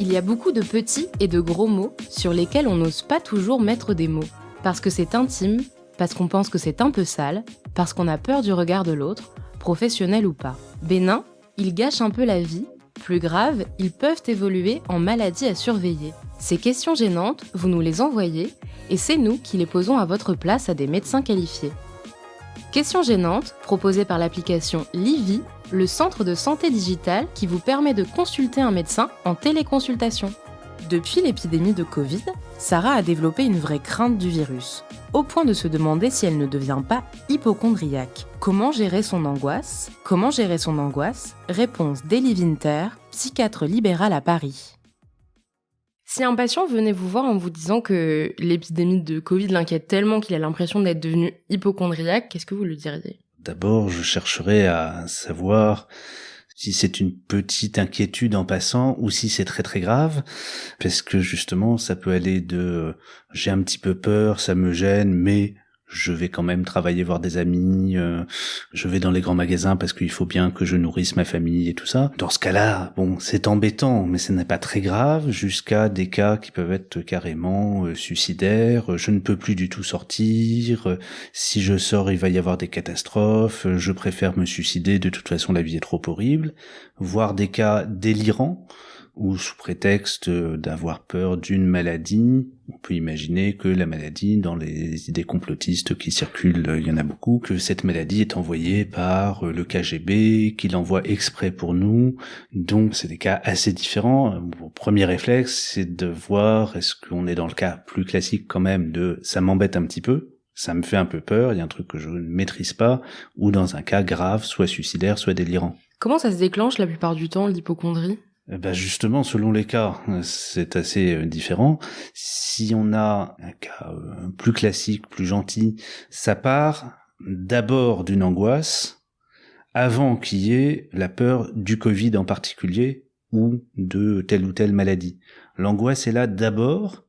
Il y a beaucoup de petits et de gros mots sur lesquels on n'ose pas toujours mettre des mots. Parce que c'est intime, parce qu'on pense que c'est un peu sale, parce qu'on a peur du regard de l'autre, professionnel ou pas. Bénin, ils gâchent un peu la vie. Plus grave, ils peuvent évoluer en maladie à surveiller. Ces questions gênantes, vous nous les envoyez et c'est nous qui les posons à votre place à des médecins qualifiés. Questions gênantes, proposées par l'application Livy, le centre de santé digitale qui vous permet de consulter un médecin en téléconsultation. Depuis l'épidémie de Covid, Sarah a développé une vraie crainte du virus, au point de se demander si elle ne devient pas hypocondriaque. Comment gérer son angoisse ? Réponse d'Elie Winter, psychiatre libérale à Paris. Si un patient venait vous voir en vous disant que l'épidémie de Covid l'inquiète tellement qu'il a l'impression d'être devenu hypocondriaque, qu'est-ce que vous lui diriez ? D'abord, je chercherais à savoir si c'est une petite inquiétude en passant ou si c'est très très grave, parce que justement, ça peut aller de j'ai un petit peu peur, ça me gêne, mais je vais quand même travailler, voir des amis, je vais dans les grands magasins parce qu'il faut bien que je nourrisse ma famille et tout ça. Dans ce cas-là, bon, c'est embêtant, mais ce n'est pas très grave, jusqu'à des cas qui peuvent être carrément suicidaires. Je ne peux plus du tout sortir. Si je sors, il va y avoir des catastrophes. Je préfère me suicider. De toute façon, la vie est trop horrible. Voire des cas délirants, ou sous prétexte d'avoir peur d'une maladie, on peut imaginer que la maladie, dans les idées complotistes qui circulent, il y en a beaucoup, que cette maladie est envoyée par le KGB, qu'il envoie exprès pour nous. Donc c'est des cas assez différents. Mon premier réflexe, c'est de voir est-ce qu'on est dans le cas plus classique quand même de ça m'embête un petit peu, ça me fait un peu peur, il y a un truc que je ne maîtrise pas, ou dans un cas grave, soit suicidaire, soit délirant. Comment ça se déclenche la plupart du temps, l'hypocondrie ? Justement, selon les cas, c'est assez différent. Si on a un cas plus classique, plus gentil, ça part d'abord d'une angoisse, avant qu'il y ait la peur du Covid en particulier, ou de telle ou telle maladie. L'angoisse est là d'abord,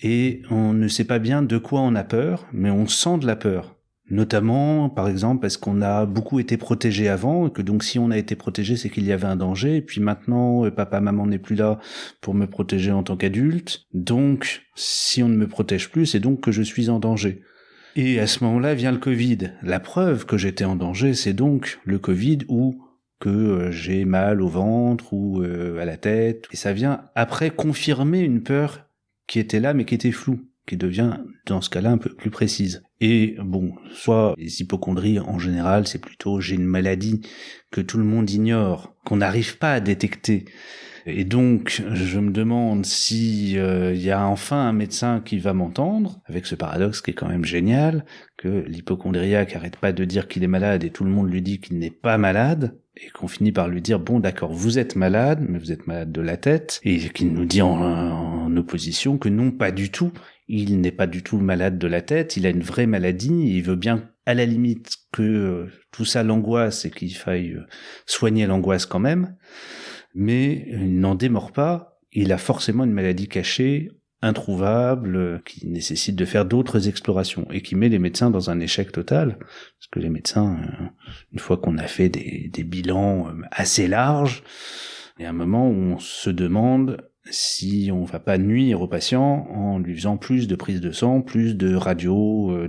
et on ne sait pas bien de quoi on a peur, mais on sent de la peur. Notamment, par exemple, parce qu'on a beaucoup été protégé avant, et que donc si on a été protégé, c'est qu'il y avait un danger, et puis maintenant, papa, maman n'est plus là pour me protéger en tant qu'adulte, donc si on ne me protège plus, c'est donc que je suis en danger. Et à ce moment-là vient le Covid. La preuve que j'étais en danger, c'est donc le Covid ou que j'ai mal au ventre ou à la tête, et ça vient après confirmer une peur qui était là mais qui était floue, qui devient, dans ce cas-là, un peu plus précise. Et bon, soit les hypocondries, en général, c'est plutôt j'ai une maladie que tout le monde ignore, qu'on n'arrive pas à détecter. Et donc, je me demande si y a enfin un médecin qui va m'entendre, avec ce paradoxe qui est quand même génial, que l'hypocondriaque arrête pas de dire qu'il est malade et tout le monde lui dit qu'il n'est pas malade, et qu'on finit par lui dire, bon d'accord, vous êtes malade, mais vous êtes malade de la tête, et qu'il nous dit en opposition que non, pas du tout, il n'est pas du tout malade de la tête, il a une vraie maladie, et il veut bien, à la limite, que tout ça l'angoisse et qu'il faille soigner l'angoisse quand même, mais il n'en démord pas, il a forcément une maladie cachée, introuvable, qui nécessite de faire d'autres explorations, et qui met les médecins dans un échec total, parce que les médecins, une fois qu'on a fait des bilans assez larges, il y a un moment où on se demande si on va pas nuire au patient en lui faisant plus de prises de sang, plus de radio,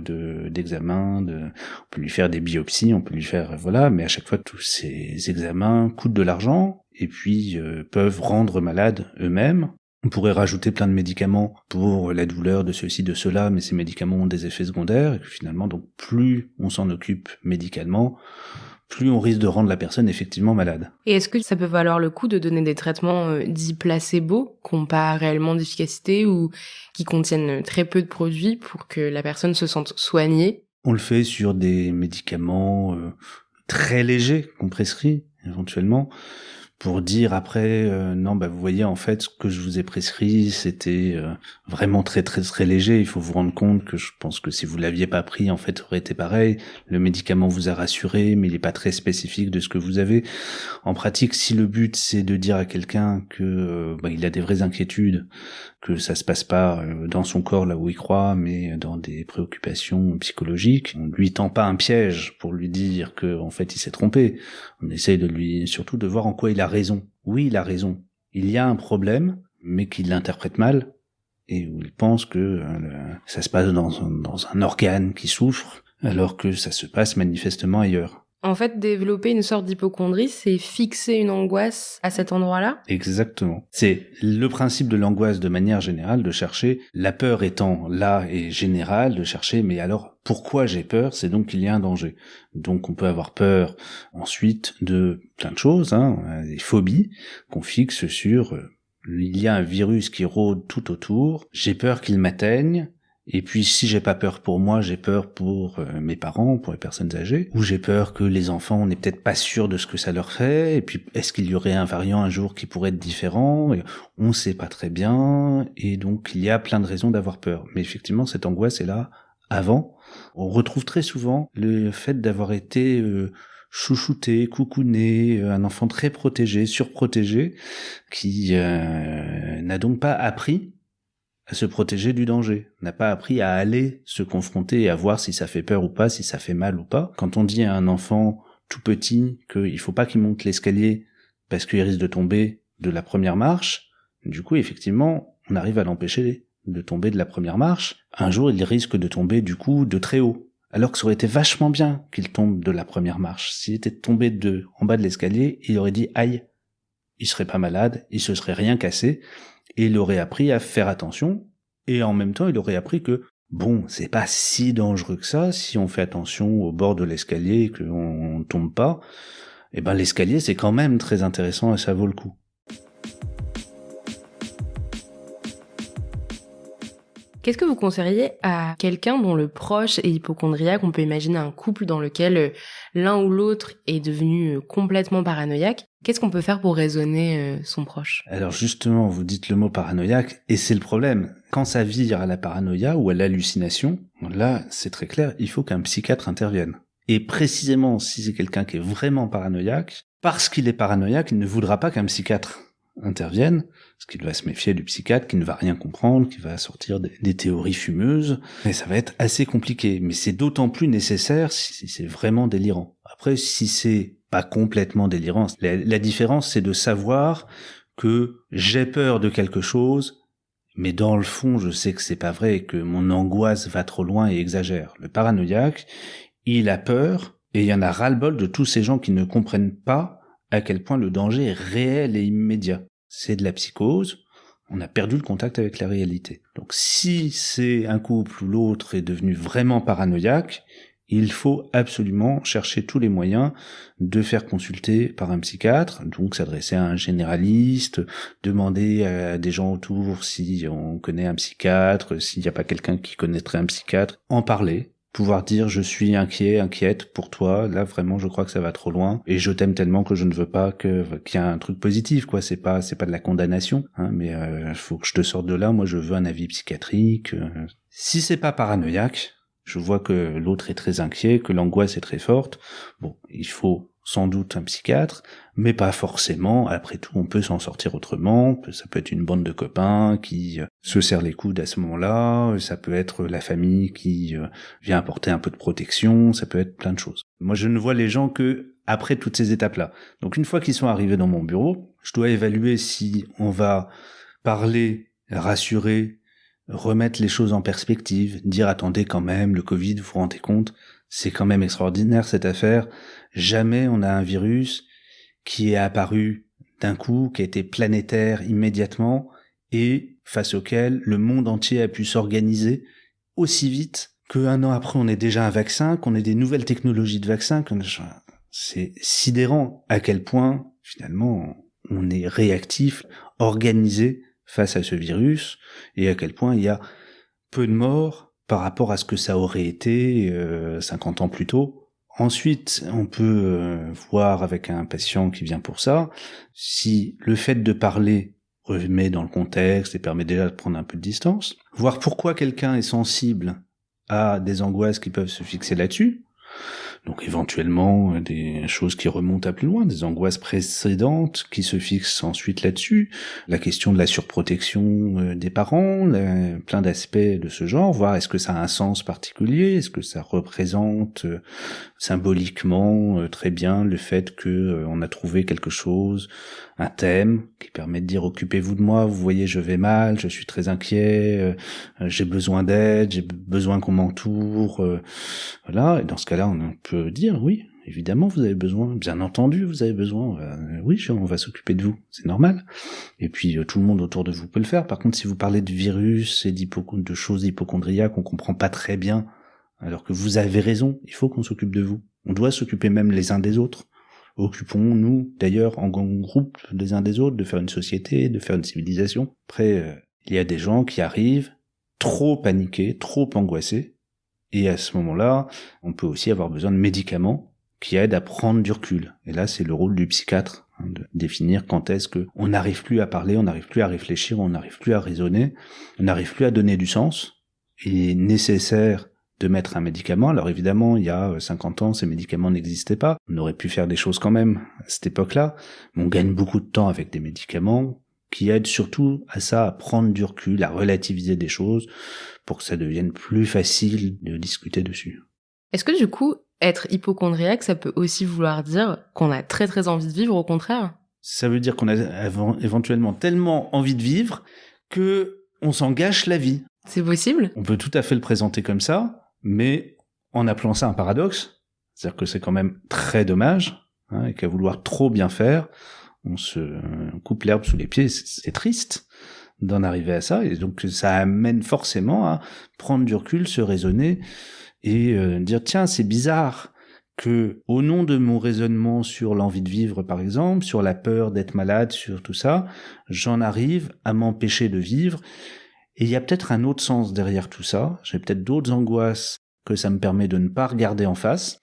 d'examens, on peut lui faire des biopsies, on peut lui faire, voilà, mais à chaque fois tous ces examens coûtent de l'argent et puis peuvent rendre malades eux-mêmes. On pourrait rajouter plein de médicaments pour la douleur de ceci, de cela, mais ces médicaments ont des effets secondaires et que finalement, donc plus on s'en occupe médicalement, plus on risque de rendre la personne effectivement malade. Et est-ce que ça peut valoir le coup de donner des traitements dits placebo, qui n'ont pas réellement d'efficacité ou qui contiennent très peu de produits pour que la personne se sente soignée ? On le fait sur des médicaments très légers qu'on prescrit éventuellement, pour dire après non vous voyez en fait ce que je vous ai prescrit c'était vraiment très très très léger, il faut vous rendre compte que je pense que si vous l'aviez pas pris en fait ça aurait été pareil, le médicament vous a rassuré mais il est pas très spécifique de ce que vous avez. En pratique, si le but c'est de dire à quelqu'un que il a des vraies inquiétudes, que ça se passe pas dans son corps là où il croit mais dans des préoccupations psychologiques, on lui tend pas un piège pour lui dire que en fait il s'est trompé, on essaye de lui surtout de voir en quoi il a raison. Oui, il a raison. il y a un problème, mais qu'il l'interprète mal, et où il pense que ça se passe dans un organe qui souffre, alors que ça se passe manifestement ailleurs. En fait, développer une sorte d'hypocondrie, c'est fixer une angoisse à cet endroit-là ? Exactement. C'est le principe de l'angoisse de manière générale, de chercher, la peur étant là et générale, de chercher, mais alors pourquoi j'ai peur ? C'est donc qu'il y a un danger. Donc on peut avoir peur ensuite de plein de choses, des phobies qu'on fixe sur il y a un virus qui rôde tout autour, j'ai peur qu'il m'atteigne. Et puis si j'ai pas peur pour moi, j'ai peur pour mes parents, pour les personnes âgées, ou j'ai peur que les enfants, on n'est peut-être pas sûr de ce que ça leur fait, et puis est-ce qu'il y aurait un variant un jour qui pourrait être différent, et on sait pas très bien, et donc il y a plein de raisons d'avoir peur. Mais effectivement, cette angoisse est là avant. On retrouve très souvent le fait d'avoir été chouchouté, coucouné, un enfant très protégé, surprotégé, qui n'a donc pas appris à se protéger du danger, n'a pas appris à aller se confronter et à voir si ça fait peur ou pas, si ça fait mal ou pas. Quand on dit à un enfant tout petit qu'il faut pas qu'il monte l'escalier parce qu'il risque de tomber de la première marche, du coup, effectivement, on arrive à l'empêcher de tomber de la première marche. Un jour, il risque de tomber, du coup, de très haut. Alors que ça aurait été vachement bien qu'il tombe de la première marche. S'il était tombé en bas de l'escalier, il aurait dit « aïe ». Il serait pas malade, il se serait rien cassé, et il aurait appris à faire attention, et en même temps, il aurait appris que, bon, c'est pas si dangereux que ça, si on fait attention au bord de l'escalier et qu'on tombe pas, eh ben, l'escalier, c'est quand même très intéressant et ça vaut le coup. Qu'est-ce que vous conseilleriez à quelqu'un dont le proche est hypocondriaque ? On peut imaginer un couple dans lequel l'un ou l'autre est devenu complètement paranoïaque. Qu'est-ce qu'on peut faire pour raisonner son proche ? Alors justement, vous dites le mot paranoïaque, et c'est le problème. Quand ça vire à la paranoïa ou à l'hallucination, là, c'est très clair, il faut qu'un psychiatre intervienne. Et précisément, si c'est quelqu'un qui est vraiment paranoïaque, parce qu'il est paranoïaque, il ne voudra pas qu'un psychiatre intervienne, parce qu'il va se méfier du psychiatre qui ne va rien comprendre, qui va sortir des théories fumeuses, et ça va être assez compliqué. Mais c'est d'autant plus nécessaire si c'est vraiment délirant. Après, si c'est pas complètement délirant, la différence, c'est de savoir que j'ai peur de quelque chose, mais dans le fond, je sais que c'est pas vrai et que mon angoisse va trop loin et exagère. Le paranoïaque, il a peur, et il y en a ras-le-bol de tous ces gens qui ne comprennent pas à quel point le danger est réel et immédiat. C'est de la psychose, on a perdu le contact avec la réalité. Donc si c'est un couple où l'autre est devenu vraiment paranoïaque, il faut absolument chercher tous les moyens de faire consulter par un psychiatre, donc s'adresser à un généraliste, demander à des gens autour si on connaît un psychiatre, s'il n'y a pas quelqu'un qui connaîtrait un psychiatre, en parler. Pouvoir dire je suis inquiète pour toi, là vraiment je crois que ça va trop loin et je t'aime tellement que je ne veux pas qu'il y ait un truc positif, quoi. C'est pas de la condamnation, mais faut que je te sorte de là, moi je veux un avis psychiatrique. Si c'est pas paranoïaque, je vois que l'autre est très inquiet, que l'angoisse est très forte, bon, il faut sans doute un psychiatre, mais pas forcément. Après tout, on peut s'en sortir autrement. Ça peut être une bande de copains qui se serrent les coudes à ce moment-là. Ça peut être la famille qui vient apporter un peu de protection. Ça peut être plein de choses. Moi, je ne vois les gens que après toutes ces étapes-là. Donc, une fois qu'ils sont arrivés dans mon bureau, je dois évaluer si on va parler, rassurer, remettre les choses en perspective, dire attendez quand même, le Covid, vous vous rendez compte, c'est quand même extraordinaire cette affaire. Jamais on a un virus qui est apparu d'un coup, qui a été planétaire immédiatement et face auquel le monde entier a pu s'organiser aussi vite qu'un an après on ait déjà un vaccin, qu'on ait des nouvelles technologies de vaccin. C'est sidérant à quel point finalement on est réactif, organisé face à ce virus et à quel point il y a peu de morts par rapport à ce que ça aurait été 50 ans plus tôt. Ensuite, on peut voir avec un patient qui vient pour ça, si le fait de parler remet dans le contexte et permet déjà de prendre un peu de distance, voir pourquoi quelqu'un est sensible à des angoisses qui peuvent se fixer là-dessus. Donc éventuellement des choses qui remontent à plus loin, des angoisses précédentes qui se fixent ensuite là-dessus, la question de la surprotection des parents, plein d'aspects de ce genre, voir est-ce que ça a un sens particulier, est-ce que ça représente symboliquement très bien le fait que on a trouvé quelque chose, un thème qui permet de dire occupez-vous de moi, vous voyez je vais mal, je suis très inquiet, j'ai besoin d'aide, j'ai besoin qu'on m'entoure, voilà, et dans ce cas-là on peut dire oui, évidemment vous avez besoin, bien entendu vous avez besoin, oui on va s'occuper de vous, c'est normal, et puis tout le monde autour de vous peut le faire. Par contre si vous parlez de virus et de choses hypochondriaques qu'on comprend pas très bien, alors que vous avez raison, il faut qu'on s'occupe de vous, on doit s'occuper même les uns des autres. Occupons-nous d'ailleurs en groupe des uns des autres, de faire une société, de faire une civilisation. Après, il y a des gens qui arrivent trop paniqués, trop angoissés, et à ce moment-là, on peut aussi avoir besoin de médicaments qui aident à prendre du recul. Et là, c'est le rôle du psychiatre, de définir quand est-ce que on n'arrive plus à parler, on n'arrive plus à réfléchir, on n'arrive plus à raisonner, on n'arrive plus à donner du sens. Il est nécessaire de mettre un médicament. Alors évidemment, il y a 50 ans, ces médicaments n'existaient pas. On aurait pu faire des choses quand même à cette époque-là, mais on gagne beaucoup de temps avec des médicaments qui aident surtout à ça, à prendre du recul, à relativiser des choses pour que ça devienne plus facile de discuter dessus. Est-ce que du coup, être hypochondriaque, ça peut aussi vouloir dire qu'on a très très envie de vivre, au contraire ? Ça veut dire qu'on a éventuellement tellement envie de vivre que on s'en gâche la vie. C'est possible ? On peut tout à fait le présenter comme ça, mais en appelant ça un paradoxe, c'est-à-dire que c'est quand même très dommage, et qu'à vouloir trop bien faire, on se coupe l'herbe sous les pieds, c'est triste d'en arriver à ça, et donc ça amène forcément à prendre du recul, se raisonner, et dire tiens, c'est bizarre que, au nom de mon raisonnement sur l'envie de vivre par exemple, sur la peur d'être malade, sur tout ça, j'en arrive à m'empêcher de vivre. Et il y a peut-être un autre sens derrière tout ça, j'ai peut-être d'autres angoisses que ça me permet de ne pas regarder en face,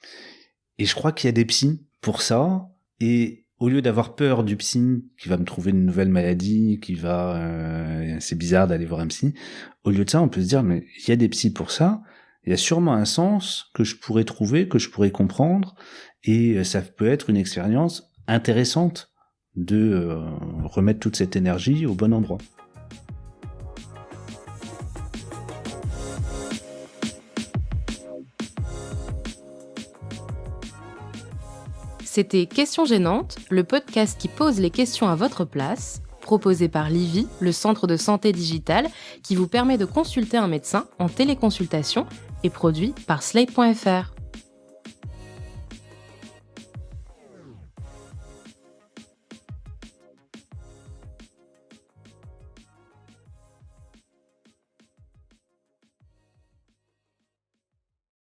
et je crois qu'il y a des psys pour ça, et au lieu d'avoir peur du psy qui va me trouver une nouvelle maladie, c'est bizarre d'aller voir un psy, au lieu de ça on peut se dire mais il y a des psys pour ça, il y a sûrement un sens que je pourrais trouver, que je pourrais comprendre, et ça peut être une expérience intéressante de remettre toute cette énergie au bon endroit. C'était Questions gênantes, le podcast qui pose les questions à votre place, proposé par Livy, le centre de santé digitale, qui vous permet de consulter un médecin en téléconsultation et produit par Slate.fr.